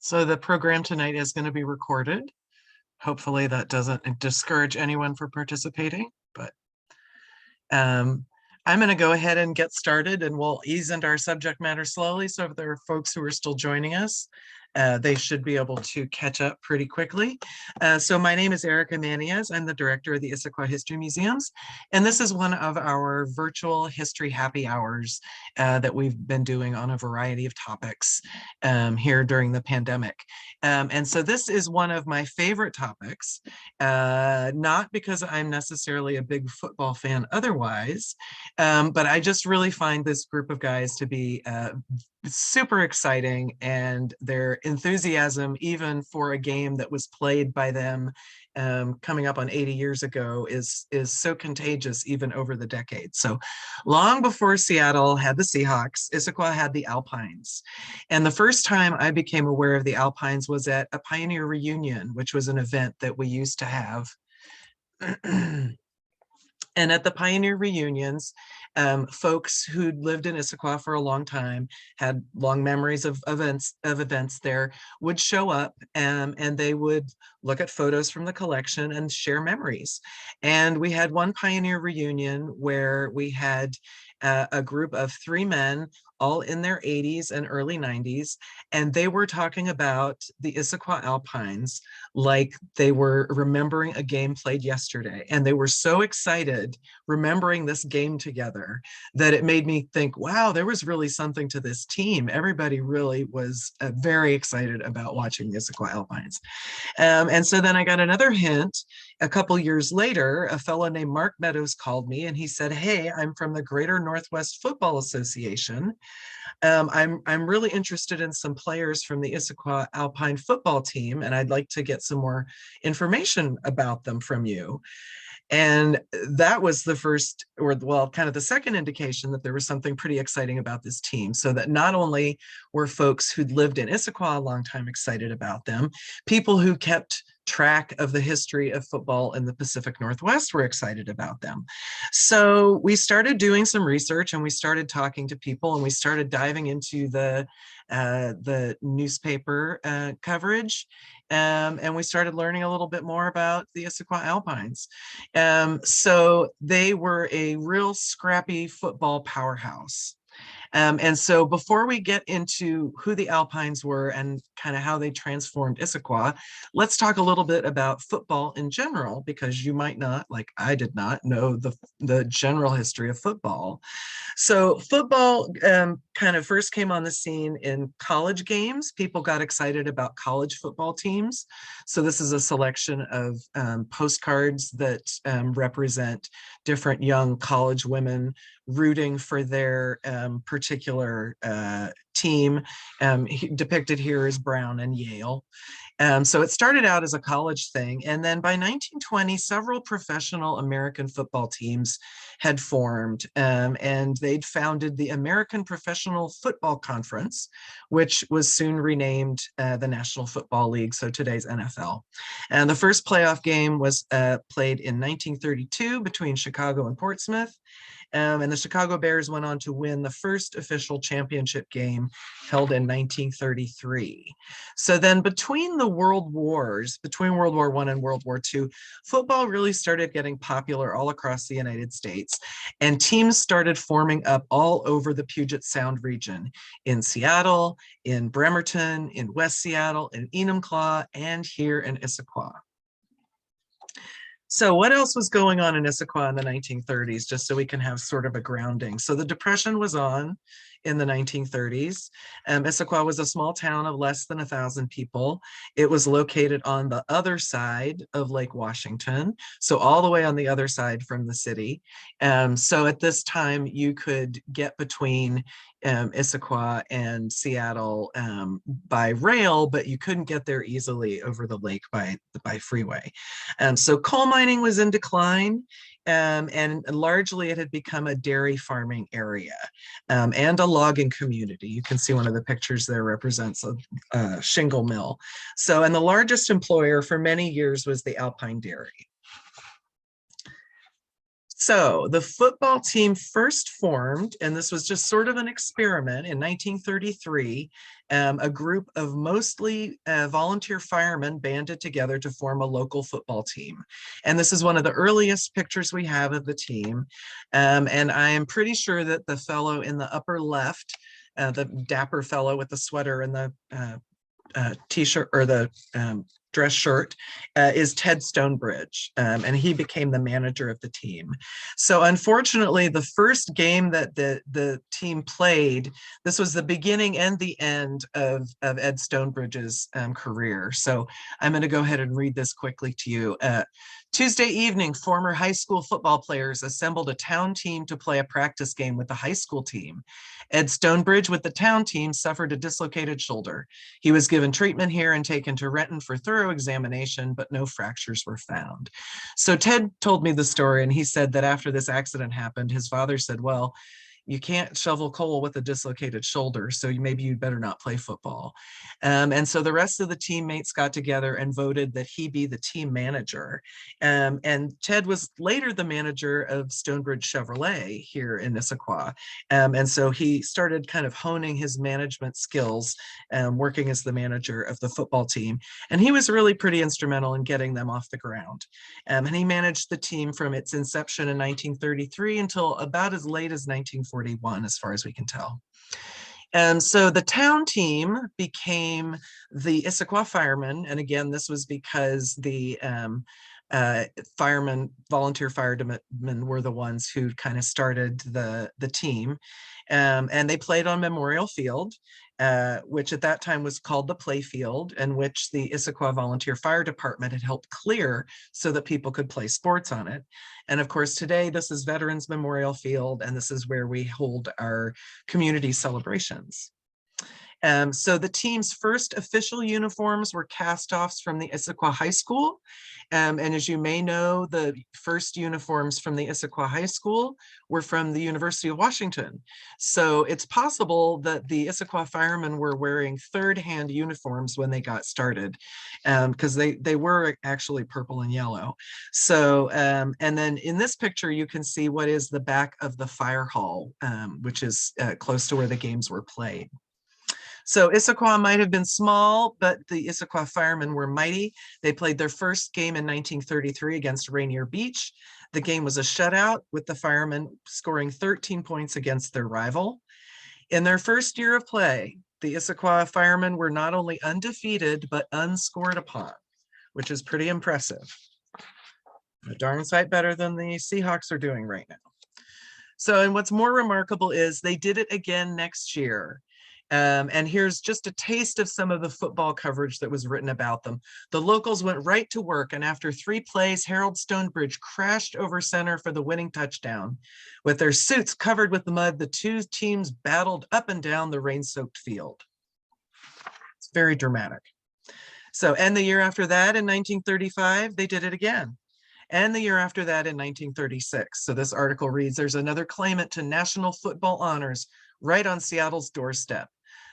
So the program tonight is going to be recorded. Hopefully that doesn't discourage anyone from participating, but I'm going to go ahead and get started, and we'll ease into our subject matter slowly. So if there are folks who are still joining us, they should be able to catch up pretty quickly. So my name is Erica Manias. I'm the director of the Issaquah History Museums, and this is one of our virtual history happy hours that we've been doing on a variety of topics here during the pandemic. And so this is one of my favorite topics, not because I'm necessarily a big football fan otherwise, but I just really find this group of guys to be super exciting, and their enthusiasm, even for a game that was played by them coming up on 80 years ago, is so contagious even over the decades. So long before Seattle had the Seahawks, Issaquah had the Alpines. And the first time I became aware of the Alpines was at a Pioneer Reunion, which was an event that we used to have. And at the Pioneer Reunions, folks who'd lived in Issaquah for a long time, had long memories of events there, would show up and they would look at photos from the collection and share memories. And we had one Pioneer Reunion where we had a group of 3 men, all in their 80s and early 90s, and they were talking about the Issaquah Alpines like they were remembering a game played yesterday. And they were so excited remembering this game together that it made me think, wow, there was really something to this team. Everybody really was very excited about watching the Issaquah Alpines. And so then I got another hint a couple years later. A fellow named Mark Meadows called me and he said, hey, I'm from the Greater Northwest Football Association. I'm really interested in some players from the Issaquah Alpine football team, and I'd like to get some more information about them from you. And that was the first, or well, kind of the second indication that there was something pretty exciting about this team. So that not only were folks who'd lived in Issaquah a long time excited about them, people who kept track of the history of football in the Pacific Northwest were excited about them. So we started doing some research, and we started talking to people, and we started diving into the newspaper coverage, and we started learning a little bit more about the Issaquah Alpines. So they were a real scrappy football powerhouse. And so before we get into who the Alpines were and kind of how they transformed Issaquah, let's talk a little bit about football in general, because you might not, like I did not, know the general history of football. So football kind of first came on the scene in college games. People got excited about college football teams. So this is a selection of postcards that represent different young college women rooting for their particular team. Depicted here is Brown and Yale. So it started out as a college thing, and then by 1920, several professional American football teams had formed, and they'd founded the American Professional Football Conference, which was soon renamed the National Football League, so today's NFL. And the first playoff game was played in 1932 between Chicago and Portsmouth. And the Chicago Bears went on to win the first official championship game, held in 1933. So then between the world wars, between World War I and World War II, football really started getting popular all across the United States, and teams started forming up all over the Puget Sound region, in Seattle, in Bremerton, in West Seattle, in Enumclaw, and here in Issaquah. So what else was going on in Issaquah in the 1930s, just so we can have sort of a grounding? So the Depression was on in the 1930s. Issaquah was a small town of less than 1,000 people. It was located on the other side of Lake Washington, so all the way on the other side from the city. So at this time, you could get between Issaquah and Seattle by rail, but you couldn't get there easily over the lake by freeway. So coal mining was in decline, and largely it had become a dairy farming area and a logging community. You can see one of the pictures there represents a shingle mill. So, and the largest employer for many years was the Alpine Dairy. So the football team first formed, and this was just sort of an experiment in 1933. A group of mostly volunteer firemen banded together to form a local football team. And this is one of the earliest pictures we have of the team. And I am pretty sure that the fellow in the upper left, the dapper fellow with the sweater and the t-shirt or the dress shirt is Ted Stonebridge, and he became the manager of the team. So unfortunately, the first game that the team played, this was the beginning and the end of Ed Stonebridge's career. So I'm going to go ahead and read this quickly to you. Tuesday evening, former high school football players assembled a town team to play a practice game with the high school team. Ed Stonebridge with the town team suffered a dislocated shoulder. He was given treatment here and taken to Renton for thorough examination, but no fractures were found. So Ted told me the story, and he said that after this accident happened, his father said, well, you can't shovel coal with a dislocated shoulder, so maybe you'd better not play football. And so the rest of the teammates got together and voted that he be the team manager. And Ted was later the manager of Stonebridge Chevrolet here in Issaquah. And so he started kind of honing his management skills, working as the manager of the football team. And he was really pretty instrumental in getting them off the ground. And he managed the team from its inception in 1933 until about as late as 1941, as far as we can tell. And so the town team became the Issaquah Firemen. And again, this was because the firemen, volunteer firemen were the ones who kind of started the team. And they played on Memorial Field, which at that time was called the play field, and which the Issaquah Volunteer Fire Department had helped clear so that people could play sports on it. And of course, today this is Veterans Memorial Field, and this is where we hold our community celebrations. So the team's first official uniforms were cast-offs from the Issaquah High School. And as you may know, the first uniforms from the Issaquah High School were from the University of Washington. So it's possible that the Issaquah firemen were wearing third-hand uniforms when they got started, because they were actually purple and yellow. So, and then in this picture, you can see what is the back of the fire hall, which is close to where the games were played. So Issaquah might have been small, but the Issaquah firemen were mighty. They played their first game in 1933 against Rainier Beach. The game was a shutout, with the firemen scoring 13 points against their rival. In their first year of play, the Issaquah firemen were not only undefeated, but unscored upon, which is pretty impressive. A darn sight better than the Seahawks are doing right now. So, and what's more remarkable is they did it again next year. And here's just a taste of some of the football coverage that was written about them. The locals went right to work, and after 3 plays, Harold Stonebridge crashed over center for the winning touchdown. With their suits covered with mud, the two teams battled up and down the rain-soaked field. It's very dramatic. So, and the year after that, in 1935, they did it again. And the year after that, in 1936. So this article reads, there's another claimant to national football honors right on Seattle's doorstep.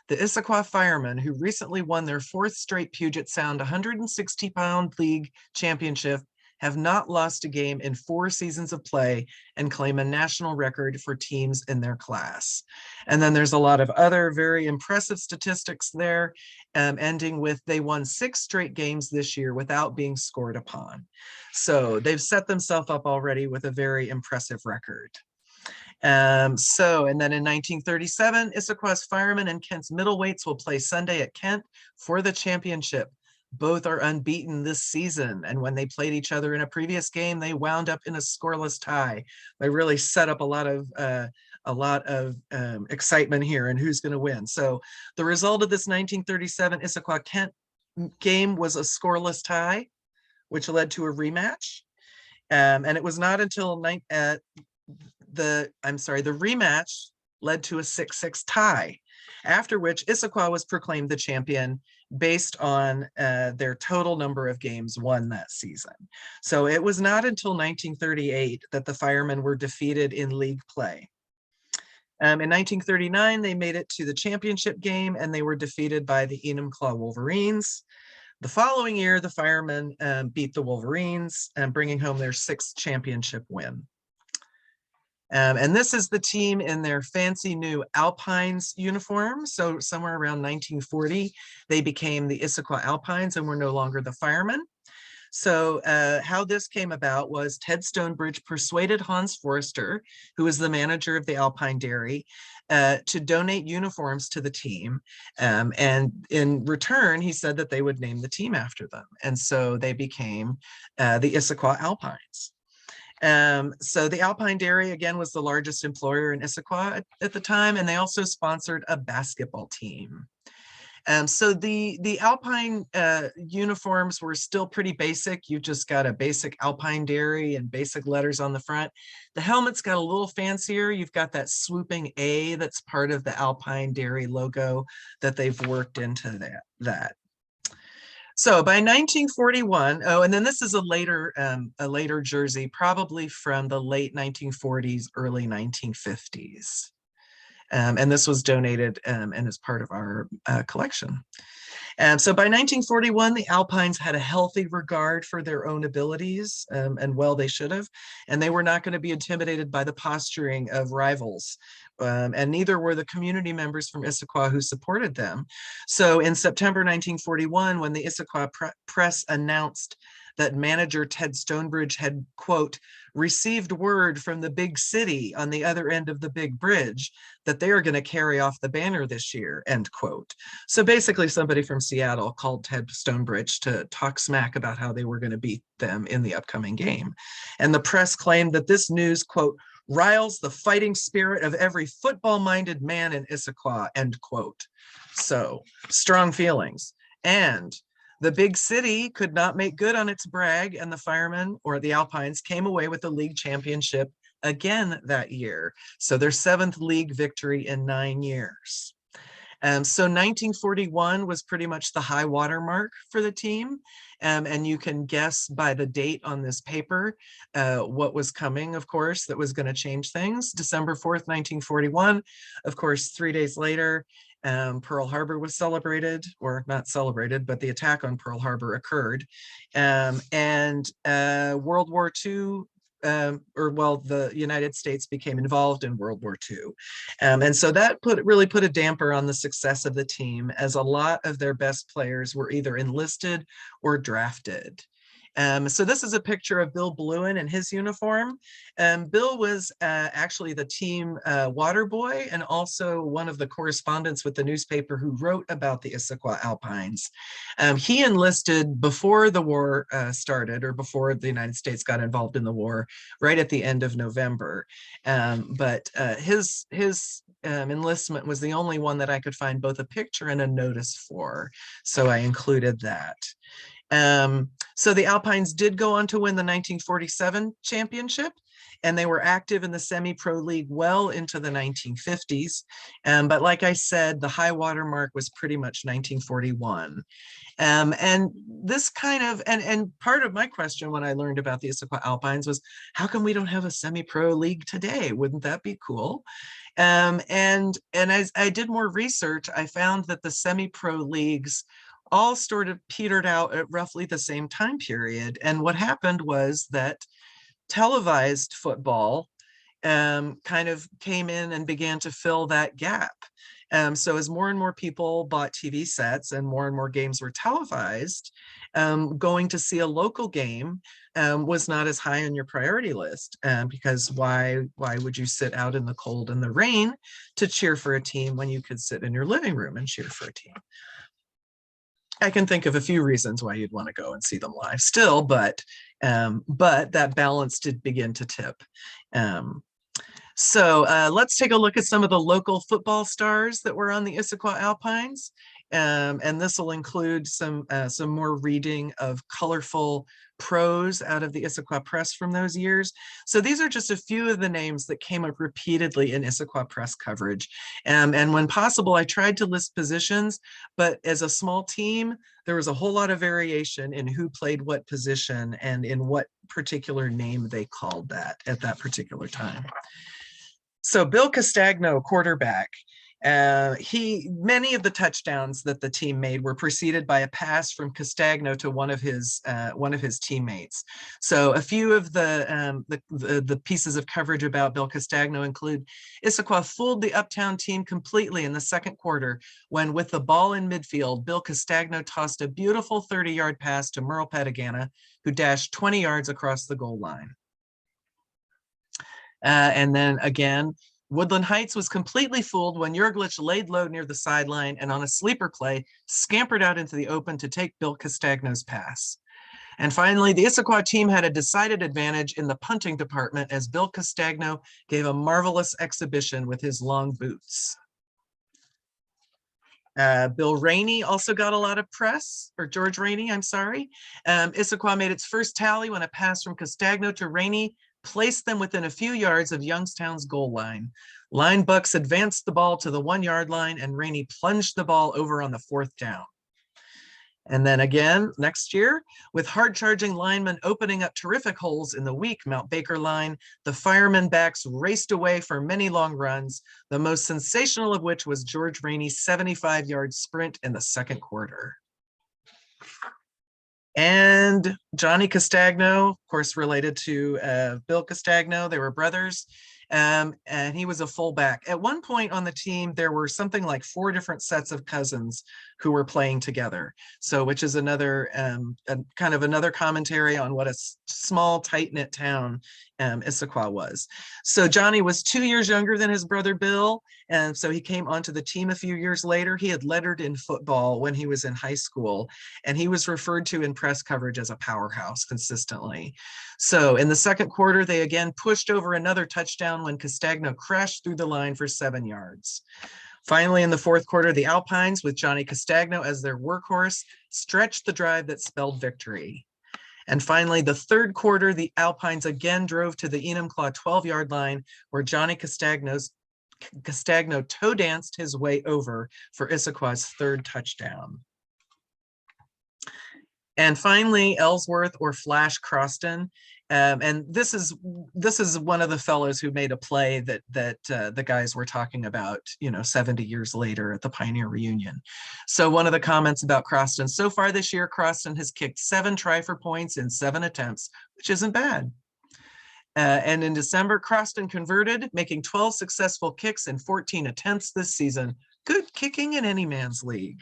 The Issaquah Firemen, who recently won their 4th straight Puget Sound 160-pound league championship, have not lost a game in 4 seasons of play and claim a national record for teams in their class. And then there's a lot of other very impressive statistics there, ending with they won 6 straight games this year without being scored upon. So they've set themselves up already with a very impressive record. And then in 1937, Issaquah's firemen and Kent's middleweights will play Sunday at Kent for the championship. Both are unbeaten this season, and when they played each other in a previous game, they wound up in a scoreless tie. They really set up a lot of excitement here and who's going to win. So the result of this 1937 Issaquah Kent game was a scoreless tie, which led to a rematch. And it was not until the rematch led to a 6-6 tie, after which Issaquah was proclaimed the champion based on their total number of games won that season. So it was not until 1938 that the firemen were defeated in league play. In 1939, they made it to the championship game, and they were defeated by the Enumclaw Wolverines. The following year, the firemen beat the Wolverines, bringing home their 6th championship win. And this is the team in their fancy new Alpines uniform. So somewhere around 1940, they became the Issaquah Alpines and were no longer the firemen. So how this came about was Ted Stonebridge persuaded Hans Forrester, who was the manager of the Alpine Dairy, to donate uniforms to the team. And in return, he said that they would name the team after them. And so they became the Issaquah Alpines. So the Alpine Dairy, again, was the largest employer in Issaquah at the time, and they also sponsored a basketball team. So the Alpine uniforms were still pretty basic. You just got a basic Alpine Dairy and basic letters on the front. The helmet's got a little fancier. You've got that swooping A that's part of the Alpine Dairy logo that they've worked into that. So by 1941, oh, and then this is a later jersey, probably from the late 1940s, early 1950s. And this was donated and is part of our collection. So by 1941, the Alpines had a healthy regard for their own abilities, and well, they should have. And they were not going to be intimidated by the posturing of rivals. And neither were the community members from Issaquah who supported them. So in September 1941, when the Issaquah press announced that manager Ted Stonebridge had, quote, received word from the big city on the other end of the big bridge that they are going to carry off the banner this year, end quote. So basically somebody from Seattle called Ted Stonebridge to talk smack about how they were going to beat them in the upcoming game. And the press claimed that this news, quote, riles the fighting spirit of every football-minded man in Issaquah, end quote. So strong feelings. And the big city could not make good on its brag, and the firemen, or the Alpines, came away with the league championship again that year. So their 7th league victory in 9 years. So 1941 was pretty much the high water mark for the team. And you can guess by the date on this paper what was coming, of course, that was going to change things. December 4th, 1941. Of course, 3 days later, Pearl Harbor was celebrated, or not celebrated, but the attack on Pearl Harbor occurred. And World War II, the United States became involved in World War II. And so that really put a damper on the success of the team, as a lot of their best players were either enlisted or drafted. So this is a picture of Bill Bluen in his uniform. Bill was actually the team water boy and also one of the correspondents with the newspaper who wrote about the Issaquah Alpines. He enlisted before the war started, or before the United States got involved in the war, right at the end of November. But his enlistment was the only one that I could find both a picture and a notice for. So I included that. So the Alpines did go on to win the 1947 championship, and they were active in the semi-pro league well into the 1950s. But like I said, the high water mark was pretty much 1941. And this kind of, and part of my question when I learned about the Issaquah Alpines was, how come we don't have a semi-pro league today? Wouldn't that be cool? And as I did more research, I found that the semi-pro leagues all sort of petered out at roughly the same time period. And what happened was that televised football kind of came in and began to fill that gap. So as more and more people bought TV sets and more games were televised, going to see a local game was not as high on your priority list, because why would you sit out in the cold and the rain to cheer for a team when you could sit in your living room and cheer for a team? I can think of a few reasons why you'd want to go and see them live still, but that balance did begin to tip. So let's take a look at some of the local football stars that were on the Issaquah Alpines. And this will include some more reading of colorful prose out of the Issaquah Press from those years. So these are just a few of the names that came up repeatedly in Issaquah Press coverage. And when possible, I tried to list positions, but as a small team, there was a whole lot of variation in who played what position and in what particular name they called that at that particular time. So Bill Castagno, quarterback. Many of the touchdowns that the team made were preceded by a pass from Castagno to one of his teammates. So a few of the pieces of coverage about Bill Castagno include: Issaquah fooled the Uptown team completely in the second quarter when, with the ball in midfield, Bill Castagno tossed a beautiful 30-yard pass to Merle Petagana, who dashed 20 yards across the goal line. And then again, Woodland Heights was completely fooled when Jurglich laid low near the sideline and on a sleeper play scampered out into the open to take Bill Castagno's pass. And finally, the Issaquah team had a decided advantage in the punting department as Bill Castagno gave a marvelous exhibition with his long boots. Bill Rainey also got a lot of press, or George Rainey, I'm sorry. Issaquah made its first tally when a pass from Castagno to Rainey placed them within a few yards of Youngstown's goal line. Line bucks advanced the ball to the 1-yard line, and Rainey plunged the ball over on the 4th down. And then again, next year, with hard-charging linemen opening up terrific holes in the weak Mount Baker line, the firemen backs raced away for many long runs, the most sensational of which was George Rainey's 75-yard sprint in the second quarter. And Johnny Castagno, of course, related to Bill Castagno. They were brothers, and he was a fullback. At one point on the team, there were something like 4 different sets of cousins who were playing together. So, which is another kind of another commentary on what a small, tight-knit town Issaquah was. So Johnny was 2 years younger than his brother Bill, and so he came onto the team a few years later. He had lettered in football when he was in high school, and he was referred to in press coverage as a powerhouse consistently. So in the second quarter, they again pushed over another touchdown when Castagno crashed through the line for 7 yards. Finally, in the fourth quarter, the Alpines, with Johnny Castagno as their workhorse, stretched the drive that spelled victory. And finally, the third quarter, the Alpines again drove to the Enumclaw 12-yard line, where Johnny Castagno toe danced his way over for Issaquah's 3rd touchdown. And finally, Ellsworth, or Flash Croston. And this is one of the fellows who made a play that the guys were talking about, 70 years later at the Pioneer Reunion. So one of the comments about Croston: so far this year, Croston has kicked 7 try-for-points in 7 attempts, which isn't bad. And in December, Croston converted, making 12 successful kicks in 14 attempts this season. Good kicking in any man's league.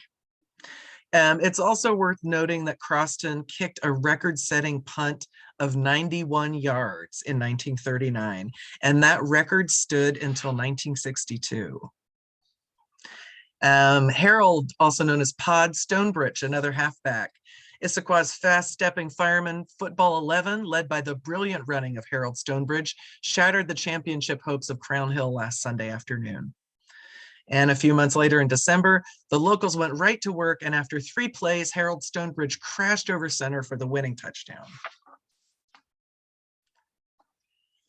It's also worth noting that Croston kicked a record-setting punt of 91 yards in 1939, and that record stood until 1962. Harold, also known as Pod Stonebridge, another halfback. Issaquah's fast-stepping fireman football 11, led by the brilliant running of Harold Stonebridge, shattered the championship hopes of Crown Hill last Sunday afternoon. And a few months later in December, the locals went right to work, and after 3 plays, Harold Stonebridge crashed over center for the winning touchdown.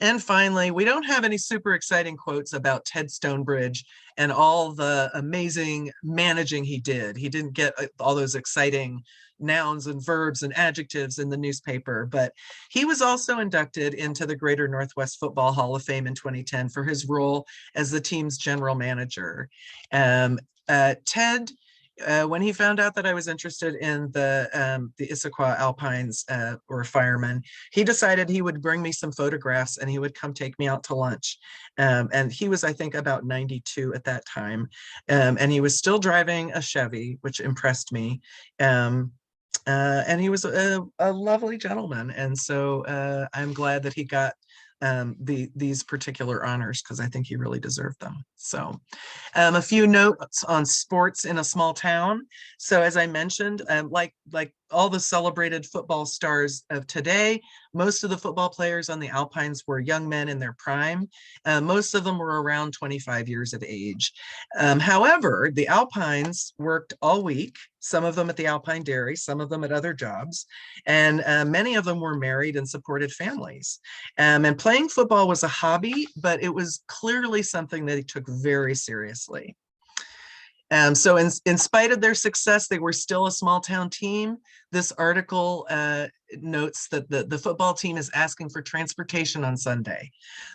And finally, we don't have any super exciting quotes about Ted Stonebridge and all the amazing managing he did. He didn't get all those exciting nouns and verbs and adjectives in the newspaper, but he was also inducted into the Greater Northwest Football Hall of Fame in 2010 for his role as the team's general manager. Ted, when he found out that I was interested in the Issaquah Alpines, or firemen, he decided he would bring me some photographs and he would come take me out to lunch. And he was, I think, about 92 at that time. And he was still driving a Chevy, which impressed me. And he was a lovely gentleman. And so I'm glad that he got these particular honors, because I think he really deserved them. So a few notes on sports in a small town. So as I mentioned, like all the celebrated football stars of today, most of the football players on the Alpines were young men in their prime. Most of them were around 25 years of age. However, the Alpines worked all week, some of them at the Alpine Dairy, some of them at other jobs, and many of them were married and supported families. And playing football was a hobby, but it was clearly something that he took very seriously. So in spite of their success, they were still a small town team. This article notes that the football team is asking for transportation on Sunday.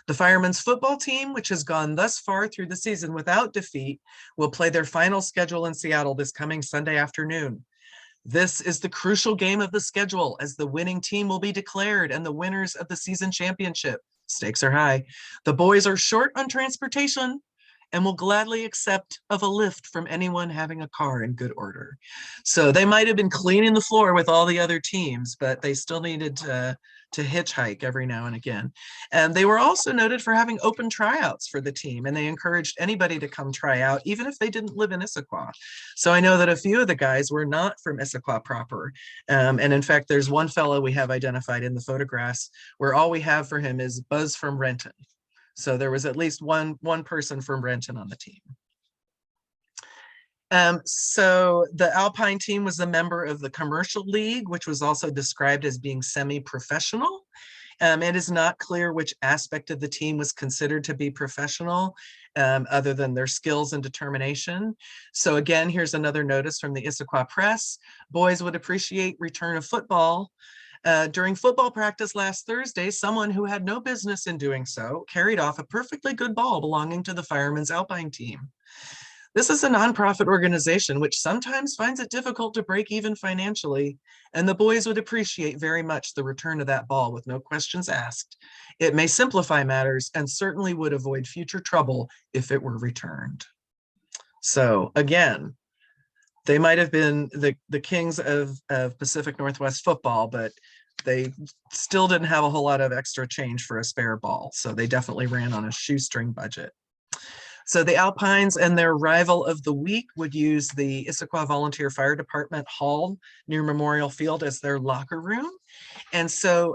The Firemen's football team, which has gone thus far through the season without defeat, will play their final schedule in Seattle this coming Sunday afternoon. This is the crucial game of the schedule, as the winning team will be declared and the winners of the season championship. Stakes are high. The boys are short on transportation and will gladly accept of a lift from anyone having a car in good order. So they might have been cleaning the floor with all the other teams, but they still needed to hitchhike every now and again. And they were also noted for having open tryouts for the team, and they encouraged anybody to come try out, even if they didn't live in Issaquah. So I know that a few of the guys were not from Issaquah proper. And in fact, there's one fellow we have identified in the photographs where all we have for him is Buzz from Renton. So there was at least one person from Renton on the team. So the Alpine team was a member of the Commercial League, which was also described as being semi-professional. It is not clear which aspect of the team was considered to be professional, other than their skills and determination. So again, here's another notice from the Issaquah Press. Boys would appreciate return of football. During football practice last Thursday, someone who had no business in doing so carried off a perfectly good ball belonging to the Firemen's Alpine team. This is a nonprofit organization which sometimes finds it difficult to break even financially, and the boys would appreciate very much the return of that ball with no questions asked. It may simplify matters and certainly would avoid future trouble if it were returned. So again, they might have been the kings of Pacific Northwest football, but they still didn't have a whole lot of extra change for a spare ball. So they definitely ran on a shoestring budget. So the Alpines and their rival of the week would use the Issaquah Volunteer Fire Department Hall near Memorial Field as their locker room. And so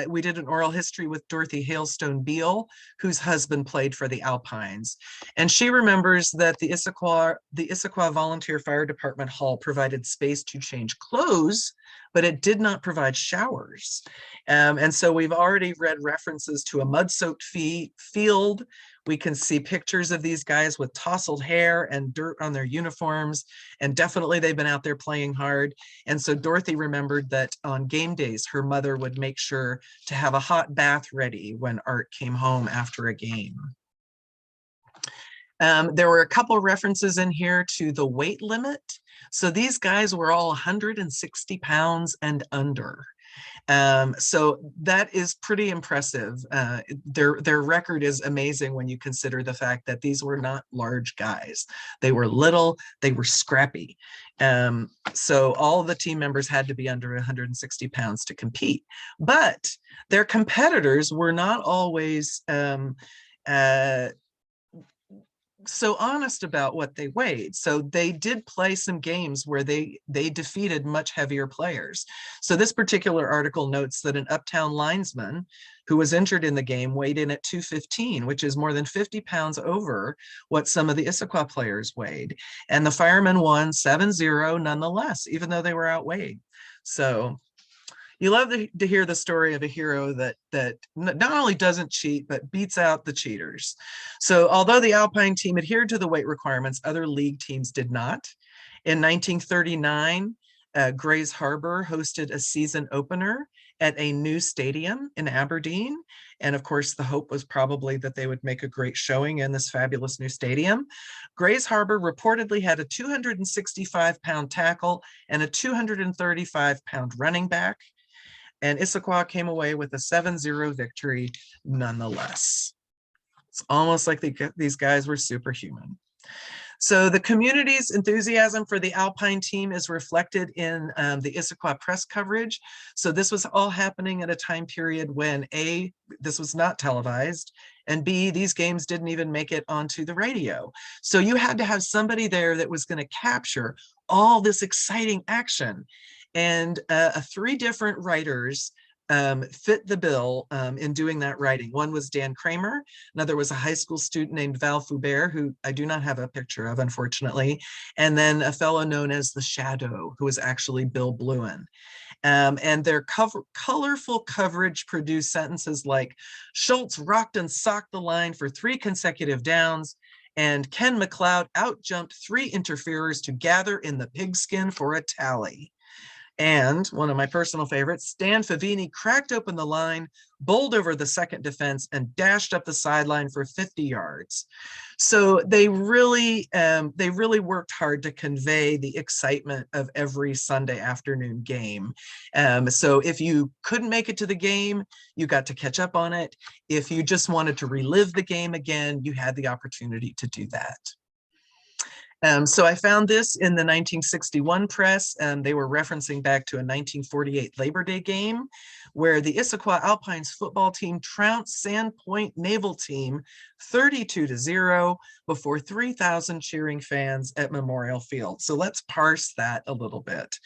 we did an oral history with Dorothy Hailstone Beale, whose husband played for the Alpines. And she remembers that the Issaquah Volunteer Fire Department Hall provided space to change clothes, but it did not provide showers. And so we've already read references to a mud-soaked field. We can see pictures of these guys with tousled hair and dirt on their uniforms, and definitely they've been out there playing hard. And so Dorothy remembered that on game days, her mother would make sure to have a hot bath ready when Art came home after a game. There were a couple references in here to the weight limit. So these guys were all 160 pounds and under. So that is pretty impressive. Their record is amazing when you consider the fact that these were not large guys. They were little, they were scrappy. So all of the team members had to be under 160 pounds to compete. But their competitors were not always so honest about what they weighed. So they did play some games where they defeated much heavier players. So this particular article notes that an Uptown linesman who was injured in the game weighed in at 215, which is more than 50 pounds over what some of the Issaquah players weighed. And the firemen won 7-0 nonetheless, even though they were outweighed. So you love to hear the story of a hero that not only doesn't cheat, but beats out the cheaters. So although the Alpine team adhered to the weight requirements, other league teams did not. In 1939, Grays Harbor hosted a season opener at a new stadium in Aberdeen. And of course, the hope was probably that they would make a great showing in this fabulous new stadium. Grays Harbor reportedly had a 265-pound tackle and a 235-pound running back. And Issaquah came away with a 7-0 victory nonetheless. It's almost like these guys were superhuman. So the community's enthusiasm for the Alpine team is reflected in the Issaquah press coverage. So this was all happening at a time period when A, this was not televised, and B, these games didn't even make it onto the radio. So you had to have somebody there that was going to capture all this exciting action. And 3 different writers fit the bill in doing that writing. One was Dan Kramer, another was a high school student named Val Foubert, who I do not have a picture of, unfortunately, and then a fellow known as The Shadow, who was actually Bill Bluen. And their colorful coverage produced sentences like, Schultz rocked and socked the line for 3 consecutive downs, and Ken McLeod outjumped 3 interferers to gather in the pigskin for a tally. And one of my personal favorites, Stan Favini cracked open the line, bowled over the second defense, and dashed up the sideline for 50 yards. So they really worked hard to convey the excitement of every Sunday afternoon game. So if you couldn't make it to the game, you got to catch up on it. If you just wanted to relive the game again, you had the opportunity to do that. So I found this in the 1961 press, and they were referencing back to a 1948 Labor Day game where the Issaquah Alpines football team trounced Sandpoint Naval Team 32-0 before 3,000 cheering fans at Memorial Field. So let's parse that a little bit.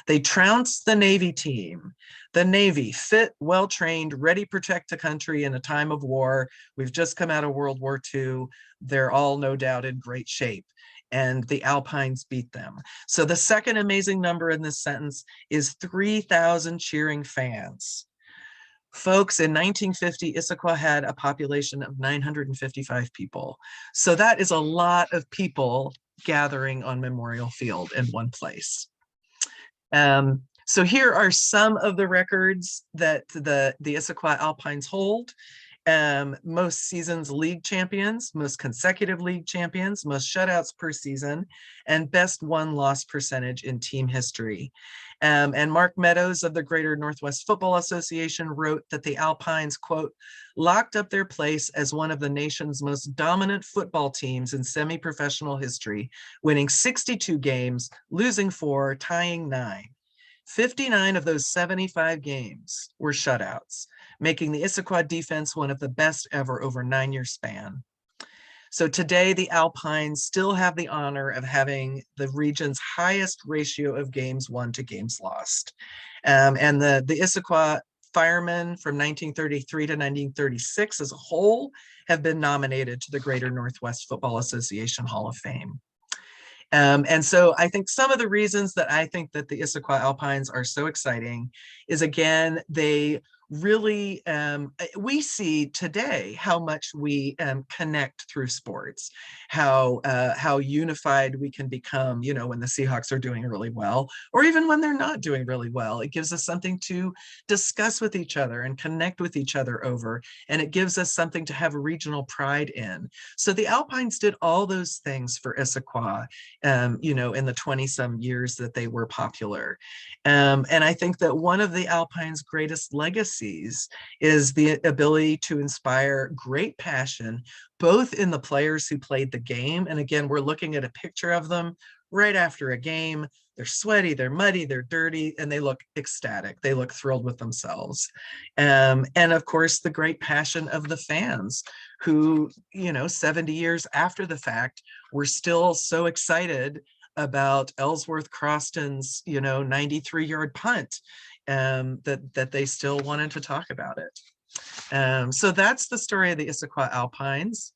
They trounced the Navy team. The Navy, fit, well-trained, ready to protect the country in a time of war. We've just come out of World War II. They're all no doubt in great shape. And the Alpines beat them. So the second amazing number in this sentence is 3,000 cheering fans. Folks, in 1950, Issaquah had a population of 955 people. So that is a lot of people gathering on Memorial Field in one place. So here are some of the records that the Issaquah Alpines hold. Most seasons league champions, most consecutive league champions, most shutouts per season, and best won-loss percentage in team history. And Mark Meadows of the Greater Northwest Football Association wrote that the Alpines, quote, locked up their place as one of the nation's most dominant football teams in semi-professional history, winning 62 games, losing 4, tying 9. 59 of those 75 games were shutouts, making the Issaquah defense one of the best ever over a 9-year span. So today, the Alpines still have the honor of having the region's highest ratio of games won to games lost. And the Issaquah firemen from 1933 to 1936 as a whole have been nominated to the Greater Northwest Football Association Hall of Fame. And so I think some of the reasons that I think that the Issaquah Alpines are so exciting is, again, they really, we see today how much we connect through sports, how unified we can become, you know, when the Seahawks are doing really well, or even when they're not doing really well. It gives us something to discuss with each other and connect with each other over, and it gives us something to have regional pride in. So the Alpines did all those things for Issaquah, you know, in the 20-some years that they were popular. And I think that one of the Alpines' greatest legacies is the ability to inspire great passion, both in the players who played the game. And again, we're looking at a picture of them right after a game. They're sweaty, they're muddy, they're dirty, and they look ecstatic. They look thrilled with themselves. And of course, the great passion of the fans who, you know, 70 years after the fact, were still so excited about Ellsworth Croston's, you know, 93-yard punt, that they still wanted to talk about it. So that's the story of the Issaquah Alpines.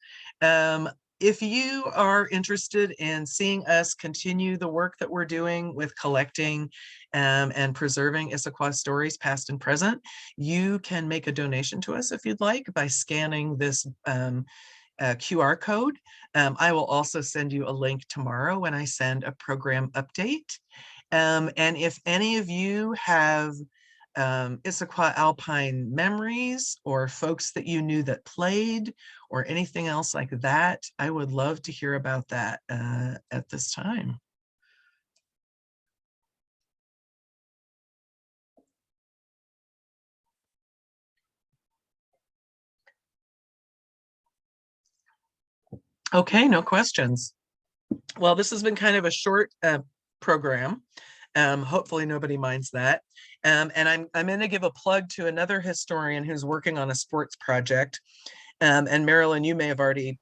If you are interested in seeing us continue the work that we're doing with collecting and preserving Issaquah stories, past and present, you can make a donation to us if you'd like by scanning this QR code. I will also send you a link tomorrow when I send a program update. And if any of you have Issaquah Alpine memories or folks that you knew that played or anything else like that, I would love to hear about that at this time. Okay, no questions. Well, this has been kind of a short program. Hopefully nobody minds that. And I'm going to give a plug to another historian who's working on a sports project. And Marilyn, you may have already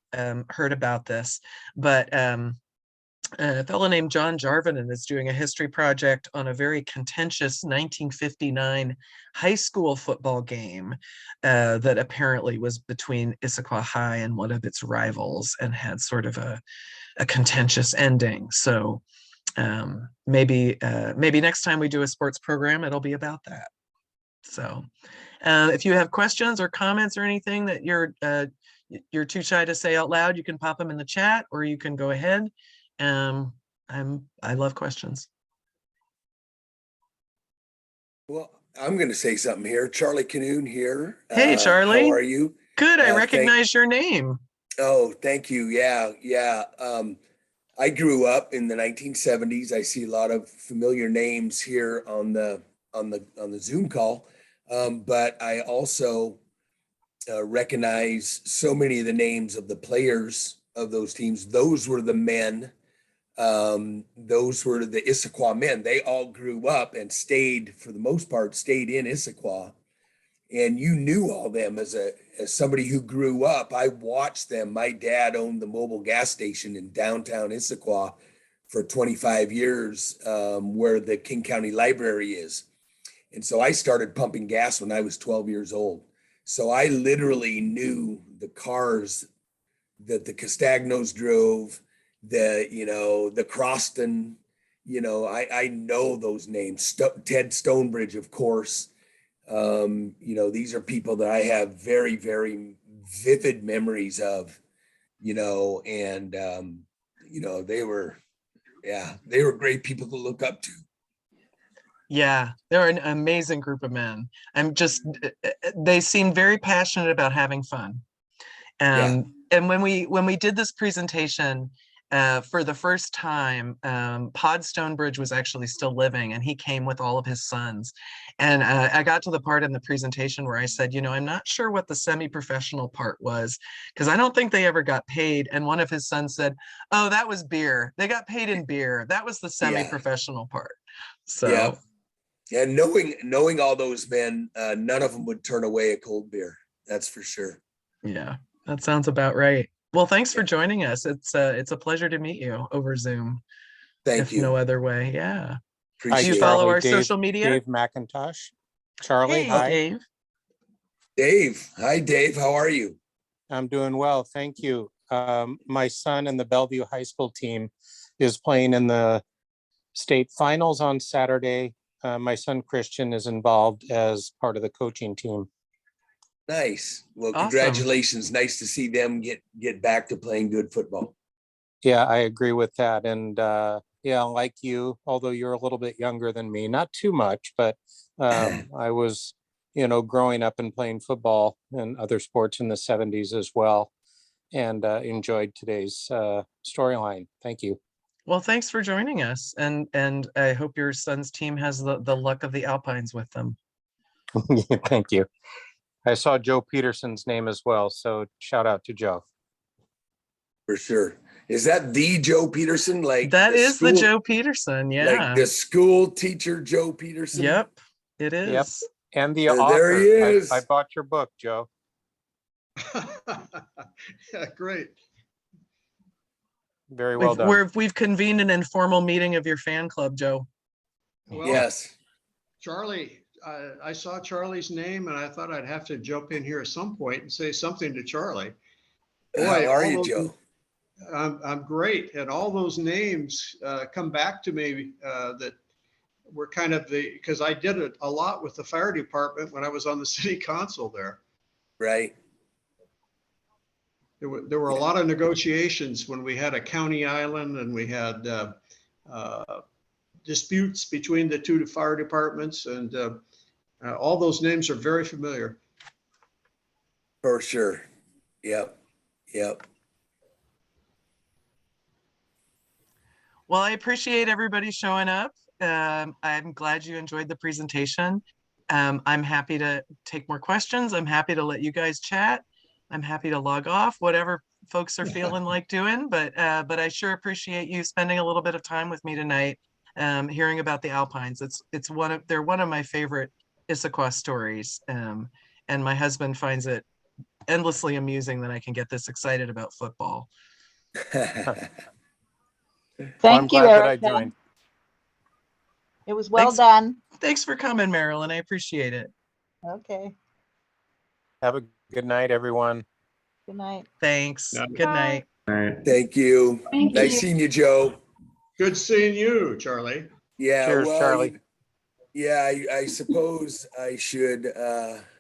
heard about this, but a fellow named John Jarvinen is doing a history project on a very contentious 1959 high school football game that apparently was between Issaquah High and one of its rivals and had sort of a contentious ending. So maybe next time we do a sports program, it'll be about that. So if you have questions or comments or anything that you're too shy to say out loud, you can pop them in the chat, or you can go ahead. I love questions. Well, I'm going to say something here. Charlie Canoon here. Hey, How Charlie. are you? Good. I Thank. recognize your name. Oh, thank you. Yeah, yeah. I grew up in the 1970s. I see a lot of familiar names here on the Zoom call, but I also recognize so many of the names of the players of those teams. Those were the men. Those were the Issaquah men. They all grew up and stayed, for the most part, stayed in Issaquah. And you knew all them as somebody who grew up. I watched them. My dad owned the mobile gas station in downtown Issaquah for 25 years, where the King County Library is. And so I started pumping gas when I was 12 years old. So I literally knew the cars that the Castagnos drove, the Croston, I know those names. Ted Stonebridge, of course. These are people that I have very, very vivid memories of, and they were great people to look up to. Yeah, they're an amazing group of men. They seem very passionate about having fun. Yeah. And when we did this presentation for the first time, Pod Stonebridge was actually still living, and he came with all of his sons. And I got to the part in the presentation where I said, I'm not sure what the semi-professional part was, because I don't think they ever got paid. And one of his sons said, "Oh, that was beer. They got paid in beer. That was the Yeah. semi-professional part." So. Yeah. And knowing all those men, none of them would turn away a cold beer. That's for sure. Yeah, that sounds about right. Well, thanks for Yeah. joining us. It's a pleasure to meet you over Zoom, Thank if no you. other way. Yeah. Hi, Do you Appreciate follow Charlie. our Dave, social media? Dave McIntosh. Charlie, Hey, hi. Dave. it. Dave. Hi, Dave. How are you? I'm doing well, thank you. My son and the Bellevue High School team is playing in the state finals on Saturday. My son Christian is involved as part of the coaching team. Nice. Well, Awesome. congratulations. Nice to see them get back to playing good football. Yeah, I agree with that. And yeah, like you, although you're a little bit younger than me, not too much, but I was, growing up and playing football and other sports in the 70s as well, and enjoyed today's storyline. Thank you. Well, thanks for joining us, and I hope your son's team has the luck of the Alpines with them. Thank you. I saw Joe Peterson's name as well, so shout out to Joe. For sure. Is that the Joe Peterson? Like That the is school, the Joe Peterson. Yeah. like the school teacher Joe Peterson? Yep, it is. Yep. And the There author. he is. I bought your book, Joe. Yeah, great. Very well done. We've convened an informal meeting of your fan club, Joe. Well, Yes. Charlie, I saw Charlie's name and I thought I'd have to jump in here at some point and say something to Charlie. How are you, Joe? I'm great. And all those names come back to me that were kind of because I did it a lot with the fire department when I was on the city council there. Right. There were a lot of negotiations when we had a county island and we had disputes between the two fire departments, and all those names are very familiar. For sure. Yep. Yep. Well, I appreciate everybody showing up. I'm glad you enjoyed the presentation. I'm happy to take more questions. I'm happy to let you guys chat. I'm happy to log off, whatever folks are feeling like doing. But I sure appreciate you spending a little bit of time with me tonight, hearing about the Alpines. They're one of my favorite Issaquah stories, and my husband finds it endlessly amusing that I can get this excited about football. I'm glad that I joined. It was well Thanks. done. Thanks for coming, Marilyn. I appreciate it. Okay. Have a good night, everyone. Good night. Thanks. Yeah. Good night. Thank you. Thank Nice you. seeing you, Joe. Good seeing you, Charlie. Yeah. Cheers, well, Charlie. yeah, I suppose I should